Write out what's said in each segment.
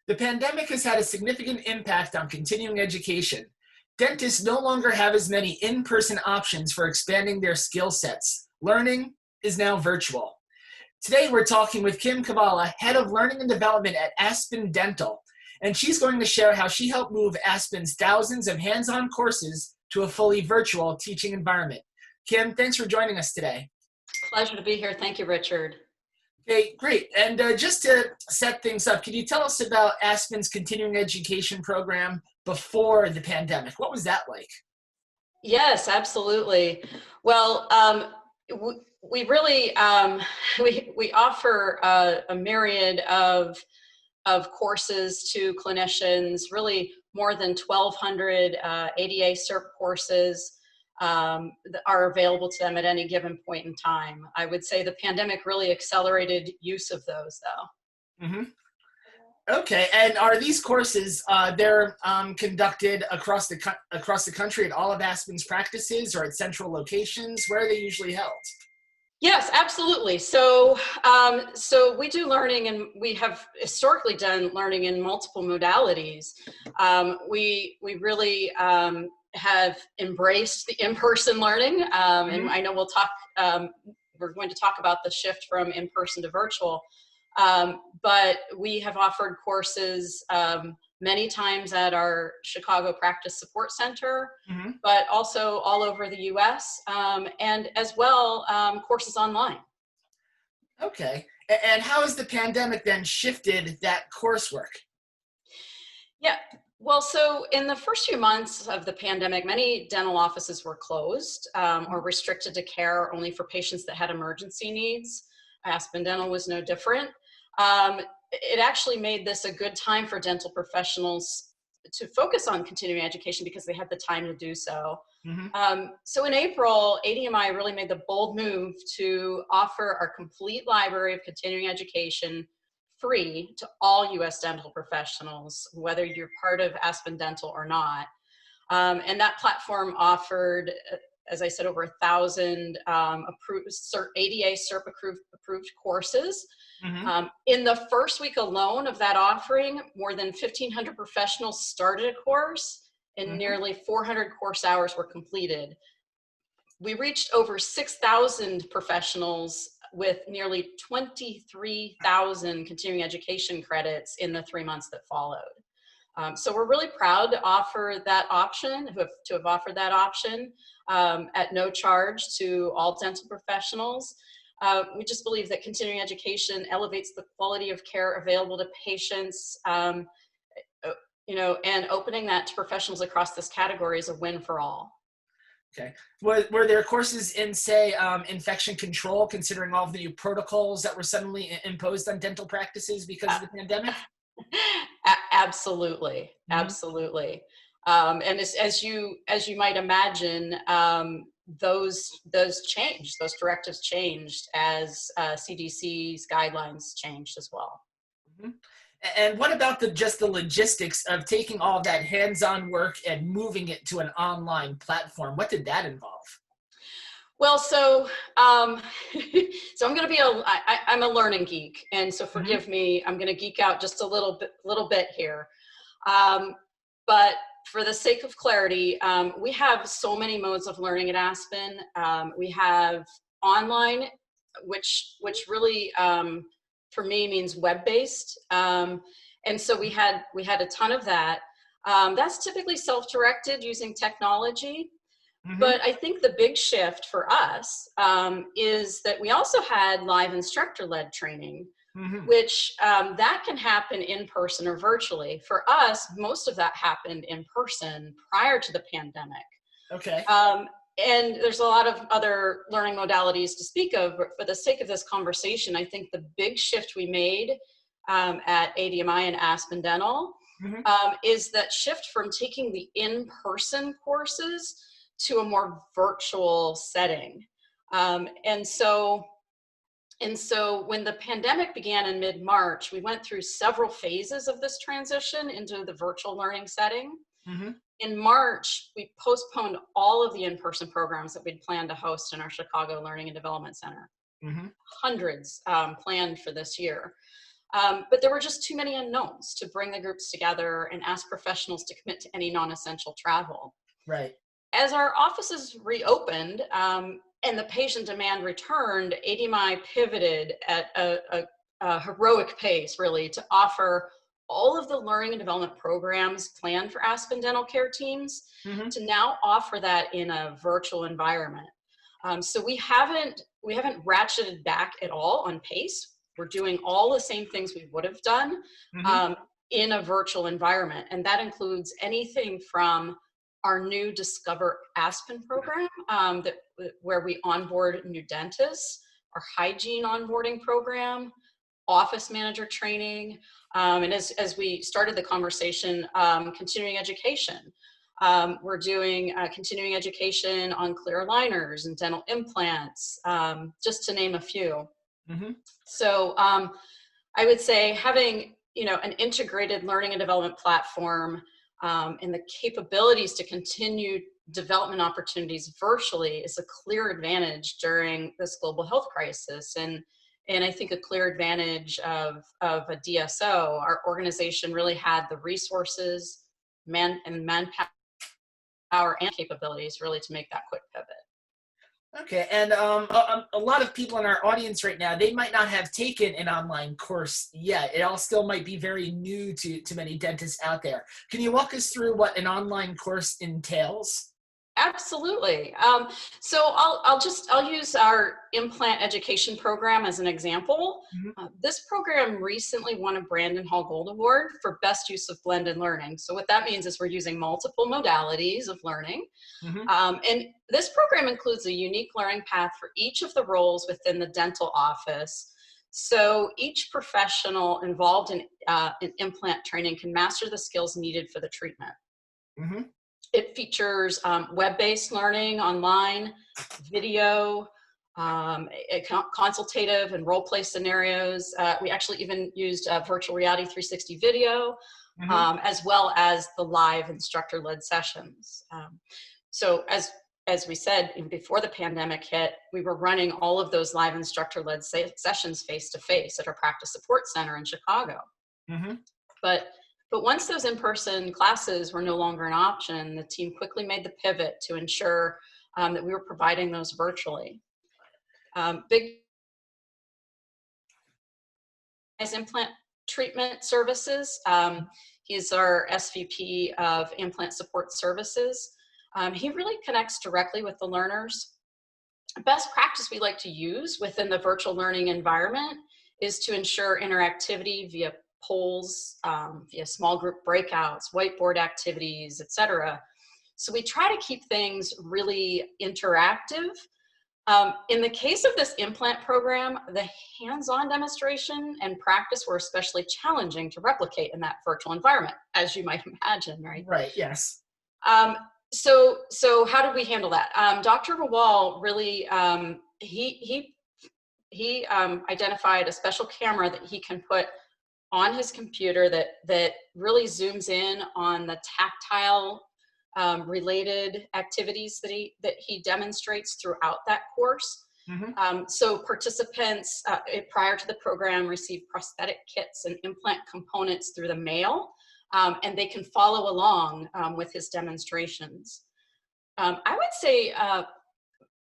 The pandemic has had a significant impact on continuing education. Dentists no longer have as many in-person options for expanding their skill sets. Learning is now virtual. Today we're talking with Kim Kavala, Head of Learning and Development at Aspen Dental, and she's going to share how she helped move Aspen's thousands of hands-on courses to a fully virtual teaching environment. Kim, thanks for joining us today. Pleasure to be here. Thank you, Richard. Okay, great. And just to set things up, can you tell us about Aspen's continuing education program before the pandemic? What was that like? Yes, absolutely. Well, we really we offer a myriad of courses to clinicians. Really, more than 1,200 ADA CERP courses are available to them at any given point in time. I would say the pandemic really accelerated use of those, though. Mm-hmm. Okay, and are these courses they're conducted across the country at all of Aspen's practices, or at central locations? Where are they usually held? Yes, absolutely. So we do learning, and we have historically done learning in multiple modalities. We really have embraced the in-person learning, and I know we'll talk. We're going to talk about the shift from in-person to virtual, but we have offered courses many times at our Chicago Practice Support Center, but also all over the U.S. And as well courses online. Okay, and how has the pandemic then shifted that coursework? Yeah. Well, so in the first few months of the pandemic, many dental offices were closed or restricted to care only for patients that had emergency needs. Aspen Dental was no different. It actually made this a good time for dental professionals to focus on continuing education because they had the time to do so. So in April, ADMI really made the bold move to offer our complete library of continuing education free to all U.S. dental professionals, whether you're part of Aspen Dental or not. And that platform offered, as I said, over 1,000 approved ADA CERP approved courses. In the first week alone of that offering, more than 1,500 professionals started a course, and nearly 400 course hours were completed. We reached over 6,000 professionals with nearly 23,000 continuing education credits in the 3 months that followed. So we're really proud to offer that option, to have offered that option at no charge to all dental professionals. We just believe that continuing education elevates the quality of care available to patients, and opening that to professionals across this category is a win for all. Okay. Were there courses in, say, infection control, considering all of the new protocols that were suddenly imposed on dental practices because of the pandemic? Absolutely, absolutely. And as you might imagine, those changed. Those directives changed as CDC's guidelines changed as well. And what about just the logistics of taking all of that hands-on work and moving it to an online platform? What did that involve? Well, so I'm going to be I'm a learning geek, and so forgive me. I'm going to geek out just a little bit here, but for the sake of clarity, we have so many modes of learning at Aspen. We have online, which really for me means web-based, and so we had a ton of that. That's typically self-directed using technology. But I think the big shift for us is that we also had live instructor-led training, which that can happen in person or virtually. For us, most of that happened in person prior to the pandemic. Okay. And there's a lot of other learning modalities to speak of, but for the sake of this conversation, I think the big shift we made at ADMI and Aspen Dental is that shift from taking the in-person courses to a more virtual setting. And so when the pandemic began in mid-March, we went through several phases of this transition into the virtual learning setting. In March, we postponed all of the in-person programs that we'd planned to host in our Chicago Learning and Development Center. Hundreds planned for this year. But there were just too many unknowns to bring the groups together and ask professionals to commit to any non-essential travel. Right. As our offices reopened and the patient demand returned, ADMI pivoted at a heroic pace, really, to offer all of the learning and development programs planned for Aspen Dental Care teams Mm-hmm. to now offer that in a virtual environment. So we haven't ratcheted back at all on pace. We're doing all the same things we would have done Mm-hmm. in a virtual environment, and that includes anything from our new Discover Aspen program where we onboard new dentists, our hygiene onboarding program, office manager training, and as we started the conversation, continuing education. We're doing continuing education on clear aligners and dental implants, just to name a few. Mm-hmm. So I would say having an integrated learning and development platform and the capabilities to continue development opportunities virtually is a clear advantage during this global health crisis. And I think a clear advantage of a DSO. Our organization really had the resources, manpower and capabilities really to make that quick pivot. Okay, and a lot of people in our audience right now, they might not have taken an online course yet. It all still might be very new to many dentists out there. Can you walk us through what an online course entails? Absolutely. So I'll use our implant education program as an example. Mm-hmm. This program recently won a Brandon Hall Gold Award for best use of blended learning. So what that means is we're using multiple modalities of learning. Mm-hmm. And this program includes a unique learning path for each of the roles within the dental office. So each professional involved in implant training can master the skills needed for the treatment. Mm-hmm. It features web-based learning online, video, consultative and role-play scenarios. We actually even used virtual reality 360 video, Mm-hmm. as well as the live instructor-led sessions. So as we said, before the pandemic hit, we were running all of those live instructor-led sessions face-to-face at our practice support center in Chicago. Mm-hmm. But once those in-person classes were no longer an option, the team quickly made the pivot to ensure that we were providing those virtually. Big implant treatment services. He's our SVP of implant support services. He really connects directly with the learners. Best practice we like to use within the virtual learning environment is to ensure interactivity via polls, via small group breakouts, whiteboard activities, etc. So we try to keep things really interactive. In the case of this implant program, the hands-on demonstration and practice were especially challenging to replicate in that virtual environment, as you might imagine, right? Right, yes. So how did we handle that? Dr. Rawal really, he identified a special camera that he can put on his computer that really zooms in on the tactile related activities that he demonstrates throughout that course. Mm-hmm. So participants prior to the program receive prosthetic kits and implant components through the mail, and they can follow along with his demonstrations. I would say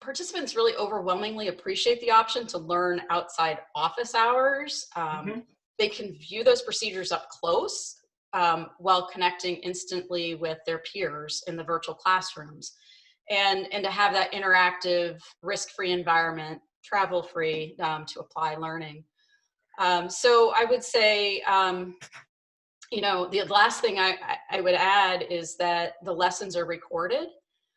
participants really overwhelmingly appreciate the option to learn outside office hours. Mm-hmm. They can view those procedures up close while connecting instantly with their peers in the virtual classrooms. And to have that interactive, risk-free environment, travel-free to apply learning. So I would say, the last thing I would add is that the lessons are recorded.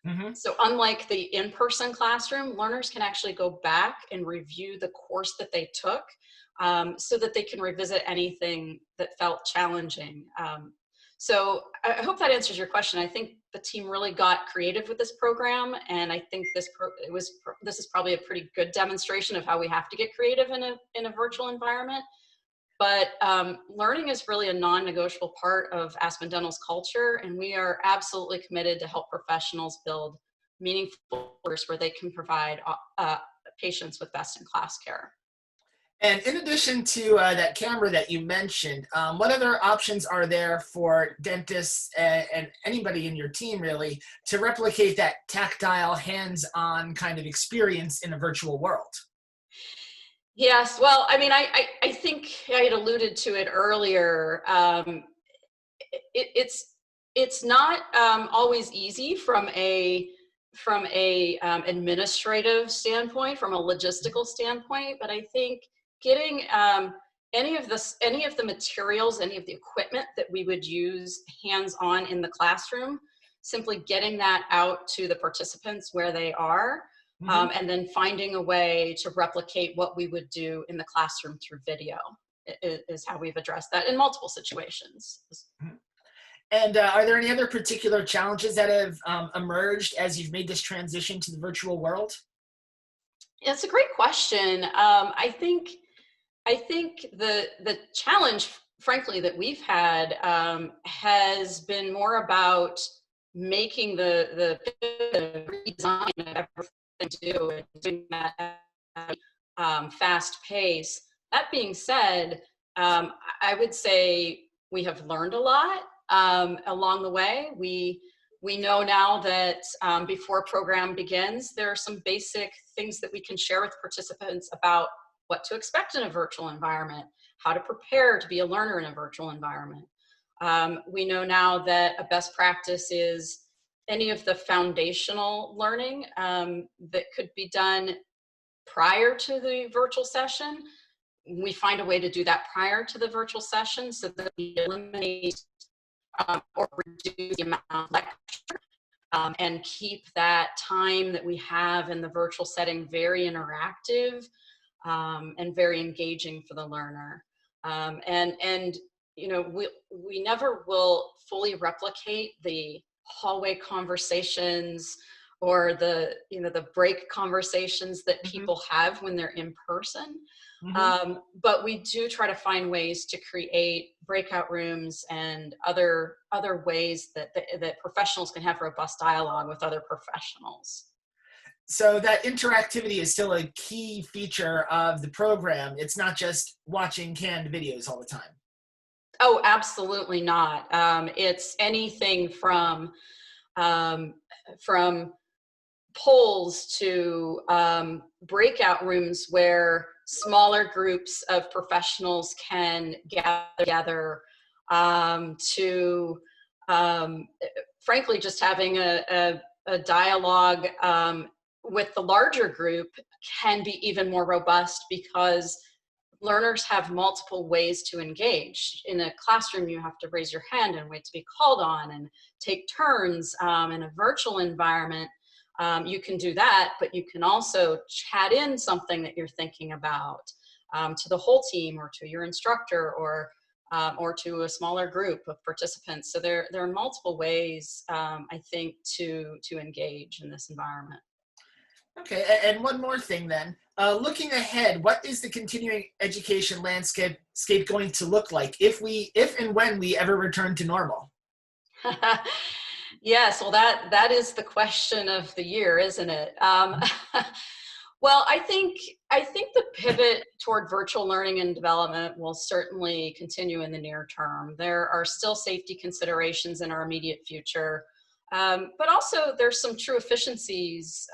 Mm-hmm. So unlike the in-person classroom, learners can actually go back and review the course that they took so that they can revisit anything that felt challenging. So I hope that answers your question. I think the team really got creative with this program, and I think this is probably a pretty good demonstration of how we have to get creative in a virtual environment. But learning is really a non-negotiable part of Aspen Dental's culture, and we are absolutely committed to help professionals build meaningful courses where they can provide patients with best-in-class care. And in addition to that camera that you mentioned, what other options are there for dentists and anybody in your team really to replicate that tactile, hands-on kind of experience in a virtual world? Yes, well, I mean, I think I had alluded to it earlier. It's not always easy from a administrative standpoint, from a logistical standpoint, but I think getting any of the materials, any of the equipment that we would use hands-on in the classroom, simply getting that out to the participants where they are, Hmm. and then finding a way to replicate what we would do in the classroom through video is how we've addressed that in multiple situations. And are there any other particular challenges that have emerged as you've made this transition to the virtual world? It's a great question. I think the challenge, frankly, that we've had has been more about making the redesign of everything to do and doing that at fast pace. That being said, I would say we have learned a lot along the way. We know now that before a program begins, there are some basic things that we can share with participants about what to expect in a virtual environment, how to prepare to be a learner in a virtual environment. We know now that a best practice is any of the foundational learning that could be done prior to the virtual session. We find a way to do that prior to the virtual session so that we eliminate or reduce the amount of lecture and keep that time that we have in the virtual setting very interactive and very engaging for the learner. And you know, we never will fully replicate the hallway conversations or the break conversations that Hmm. people have when they're in person. Hmm. But we do try to find ways to create breakout rooms and other ways that professionals can have robust dialogue with other professionals. So that interactivity is still a key feature of the program. It's not just watching canned videos all the time. Oh, absolutely not. It's anything um, from polls to breakout rooms where smaller groups of professionals can gather together to frankly just having a dialogue with the larger group can be even more robust because learners have multiple ways to engage. In a classroom, you have to raise your hand and wait to be called on and take turns. In a virtual environment, you can do that, but you can also chat in something that you're thinking about to the whole team or to your instructor or to a smaller group of participants. So there are multiple ways, I think, to engage in this environment. Okay, and one more thing then. Looking ahead, what is the continuing education landscape going to look like if and when we ever return to normal? Yes, well, that is the question of the year, isn't it? Well, I think the pivot toward virtual learning and development will certainly continue in the near term. There are still safety considerations in our immediate future, but also there's some true efficiencies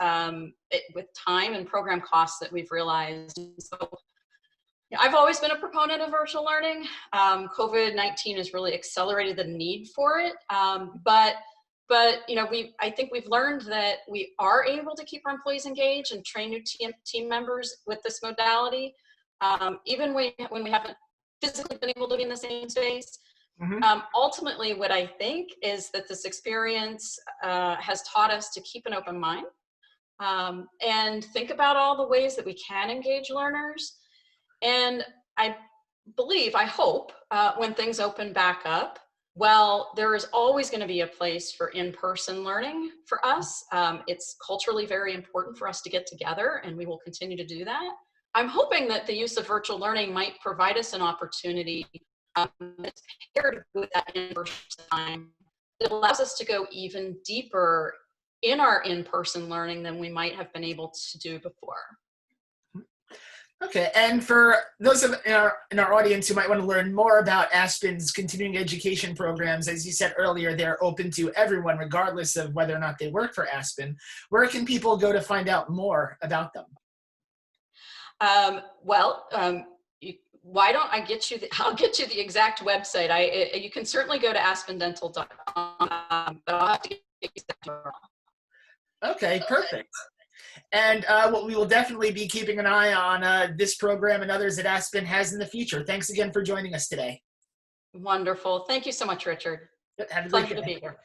with time and program costs that we've realized. So I've always been a proponent of virtual learning. COVID-19 has really accelerated the need for it. But you know, I think we've learned that we are able to keep our employees engaged and train new team members with this modality, even when we haven't physically been able to be in the same space. Hmm. Ultimately, what I think is that this experience has taught us to keep an open mind and think about all the ways that we can engage learners. And I believe, I hope, when things open back up, well, there is always going to be a place for in-person learning for us. It's culturally very important for us to get together, and we will continue to do that. I'm hoping that the use of virtual learning might provide us an opportunity that's paired with that in-person time. It allows us to go even deeper in our in-person learning than we might have been able to do before. Okay, and for those in our audience who might want to learn more about Aspen's continuing education programs, as you said earlier, they're open to everyone, regardless of whether or not they work for Aspen. Where can people go to find out more about them? Why don't I get you? I'll get you the exact website. You can certainly go to aspendental.com, but I'll have to get you the URL. Okay, perfect. And well, we will definitely be keeping an eye on this program and others that Aspen has in the future. Thanks again for joining us today. Wonderful. Thank you so much, Richard. Have a great Pleasure to day. be here.